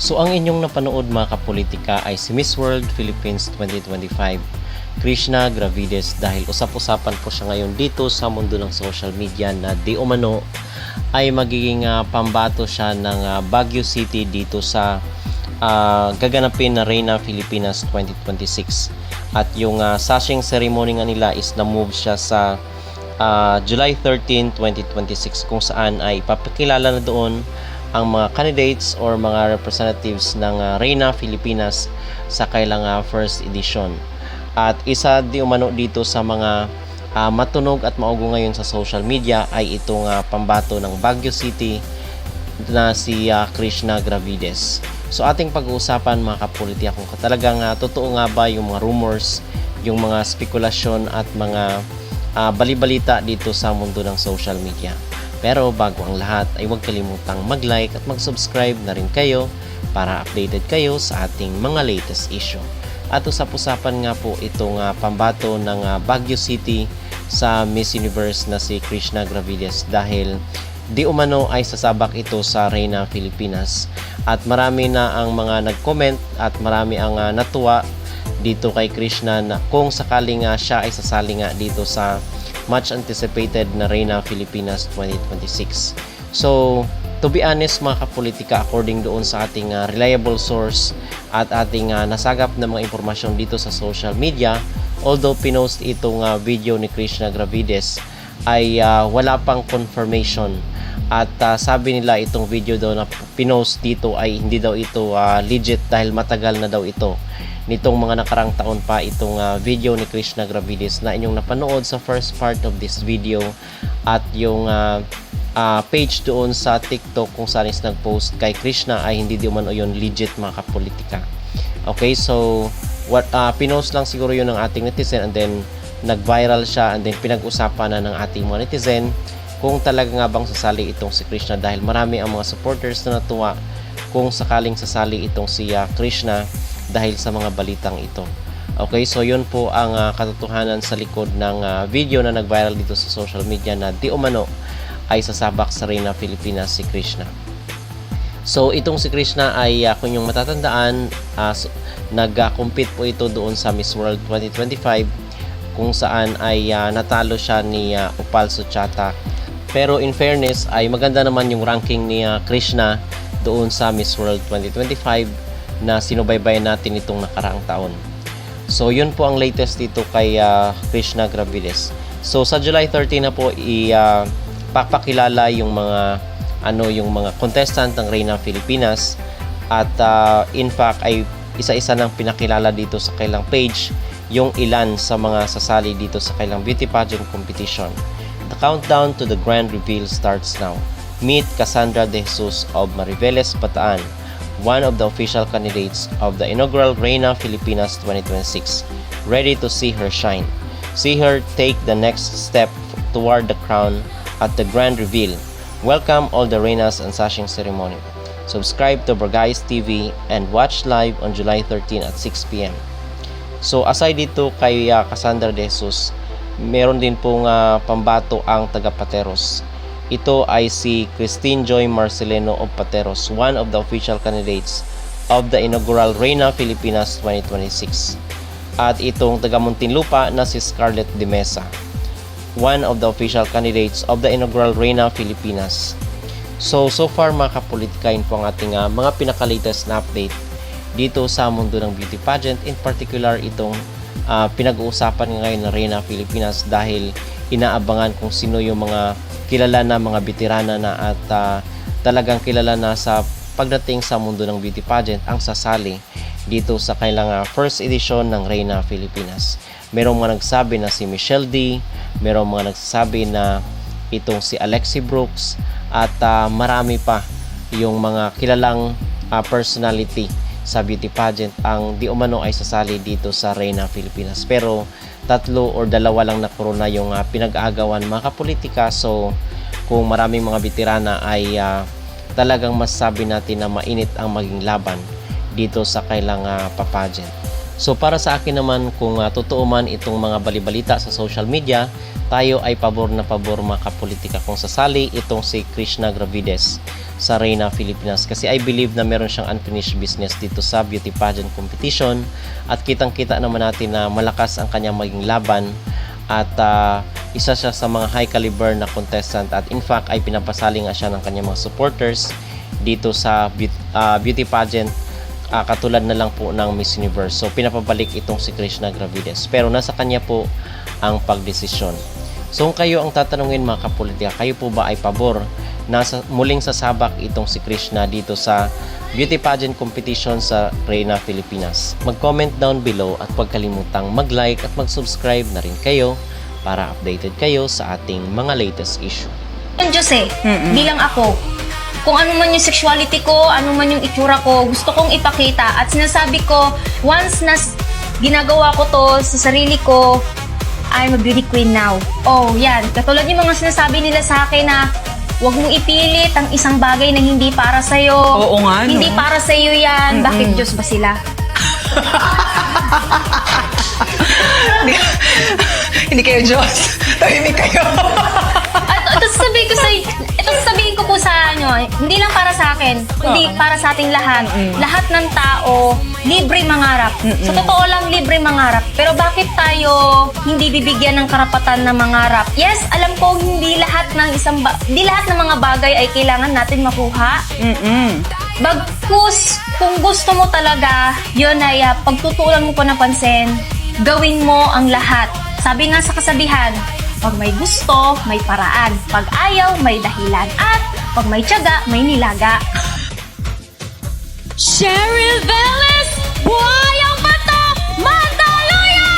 So ang inyong napanood mga kapolitika ay si Miss World Philippines 2025, Krishna Gravides, dahil usap-usapan po siya ngayon dito sa mundo ng social media na di umano ay magiging pambato siya ng Baguio City dito sa gaganapin na Reina Filipinas 2026. At yung sashing ceremony nga nila is na-move siya sa July 13, 2026, kung saan ay ipapakilala na doon ang mga candidates or mga representatives ng Reina Filipinas sa kailang first edition. At isa di umano dito sa mga matunog at maugo ngayon sa social media ay itong pambato ng Baguio City na si Krishna Gravides. So ating pag-uusapan mga kapolitika kung talagang totoo nga ba yung mga rumors, yung mga spekulasyon at mga balibalita dito sa mundo ng social media. Pero bago ang lahat ay huwag kalimutang mag-like at mag-subscribe na rin kayo para updated kayo sa ating mga latest issue. At usap-usapan nga po itong pambato ng Baguio City sa Miss Universe na si Krishna Gravides dahil di umano ay sasabak ito sa Reina Filipinas. At marami na ang mga nag-comment at marami ang natuwa dito kay Krishna na kung sakaling siya ay sasali nga dito sa much anticipated na Reina Filipinas 2026. So, to be honest mga kapolitika, according doon sa ating reliable source at ating nasagap na mga impormasyon dito sa social media, although pinost itong video ni Krishna Gravides ay wala pang confirmation. At sabi nila itong video daw na pinost dito ay hindi daw ito legit dahil matagal na daw ito. Nitong mga nakarang taon pa itong video ni Krishna Gravides na inyong napanood sa first part of this video at yung page doon sa TikTok kung saan is nag-post kay Krishna ay hindi di umano yun legit mga kapolitika. Okay, so pinost lang siguro yun ng ating netizen and then nag-viral siya and then pinag-usapan na ng ating mga netizen kung talaga nga bang sasali itong si Krishna dahil marami ang mga supporters na natuwa kung sakaling sasali itong si Krishna dahil sa mga balitang ito. Okay, so yun po ang katotohanan sa likod ng video na nag-viral dito sa social media na di umano ay sasabak sa Reina Filipinas si Krishna. So itong si Krishna ay kung yung matatandaan, nag-compete po ito doon sa Miss World 2025 kung saan ay natalo siya ni Opal Suchata. Pero in fairness ay maganda naman yung ranking ni Krishna doon sa Miss World 2025 na sinubaybay natin itong nakaraang taon. So yun po ang latest dito kay Krishna Gravides. So sa July 13 na po ipapakilala yung mga yung mga contestant ng Reina Filipinas at in fact ay isa-isa nang pinakilala dito sa kailang page yung ilan sa mga sasali dito sa kailang beauty pageant competition. The countdown to the grand reveal starts now. Meet Cassandra De Jesus of Mariveles, Bataan, one of the official candidates of the inaugural Reina Filipinas 2026, ready to see her shine. See her take the next step toward the crown at the grand reveal. Welcome all the Reinas and sashing ceremony. Subscribe to Burgayes TV and watch live on July 13 at 6 p.m. So aside dito kay Cassandra De Jesus, meron din pong pambato ang taga Pateros. Ito ay si Christine Joy Marcelino of Pateros, one of the official candidates of the inaugural Reina Filipinas 2026. At itong taga Muntinlupa na si Scarlett de Mesa, one of the official candidates of the inaugural Reina Filipinas. So far mga kapolitika, yun po ang ating mga pinaka-latest na update dito sa mundo ng beauty pageant. In particular, itong pinag-uusapan ngayon ng Reina Filipinas dahil inaabangan kung sino yung mga kilala na mga veterana na at talagang kilala na sa pagdating sa mundo ng beauty pageant ang sasali dito sa kailang first edition ng Reina Filipinas. Merong mga nagsabi na si Michelle D, merong mga nagsasabi na itong si Alexi Brooks at marami pa yung mga kilalang personality sa beauty pageant ang di umano ay sasali dito sa Reina Filipinas. Pero tatlo or dalawa lang na corona yung pinag-aagawan mga kapolitika. So kung maraming mga veterana ay talagang masasabi natin na mainit ang maging laban dito sa kailang papageant. So para sa akin naman, kung totoo man itong mga balibalita sa social media, tayo ay pabor na pabor mga kapolitika kung sasali itong si Krishna Gravides sa Reyna Filipinas kasi I believe na meron siyang unfinished business dito sa beauty pageant competition at kitang-kita naman natin na malakas ang kanyang maging laban at isa siya sa mga high caliber na contestant at in fact ay pinapasali nga siya ng kanyang mga supporters dito sa beauty pageant katulad na lang po ng Miss Universe. So pinapabalik itong si Krishna Gravides pero nasa kanya po ang pagdesisyon. So kung kayo ang tatanungin mga kapolitika, kayo po ba ay pabor na muling sasabak itong si Krishna dito sa beauty pageant competition sa Reyna Filipinas? Mag-comment down below at huwag kalimutang mag-like at mag-subscribe na rin kayo para updated kayo sa ating mga latest issue. Yung Diyos bilang ako, kung ano man yung sexuality ko, ano man yung itsura ko, gusto kong ipakita at sinasabi ko, once na ginagawa ko to sa sarili ko, I'm a beauty queen now. Oh, yan. Katulad yung mga sinasabi nila sa akin na huwag mong ipilit ang isang bagay na hindi para sa'yo. Oo nga, no? Hindi para sa'yo yan. Bakit Diyos ba sila? Hindi kayo Diyos. Tahimik kayo. At ito sasabihin ko po sa hindi lang para sa akin, hindi para sa ating lahat. Lahat ng tao, libre mangarap. Sa totoo lang, libre mangarap. Pero bakit tayo hindi bibigyan ng karapatan na mangarap? Yes, alam ko hindi lahat ng mga bagay ay kailangan natin makuha. Bagkus, kung gusto mo talaga, yun ay pagtutuunan mo po ng pansin, gawin mo ang lahat. Sabi nga sa kasabihan, pag may gusto, may paraan. Pag ayaw, may dahilan. At pag may tiyaga, may nilaga. Cheryl Velez, buhay ang bato, Mandaluyong!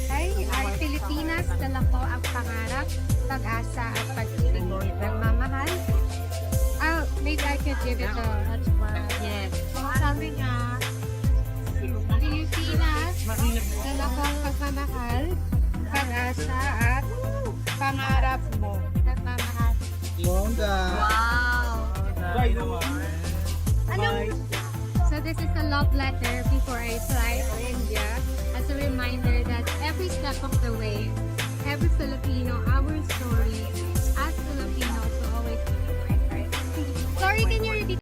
Ay, Pilipinas, dala ko ang pangarap, pag-asa at pag-ibig. Nagmamahal. Maybe I could give it a yes. Sabi niya, Pilipinas, dala ko ang pagmamahal, pag-asa at pangarap mo. Nagmamahal. Wow! So this is a love letter before I fly to India as a reminder that every step of the way, every Filipino, our story,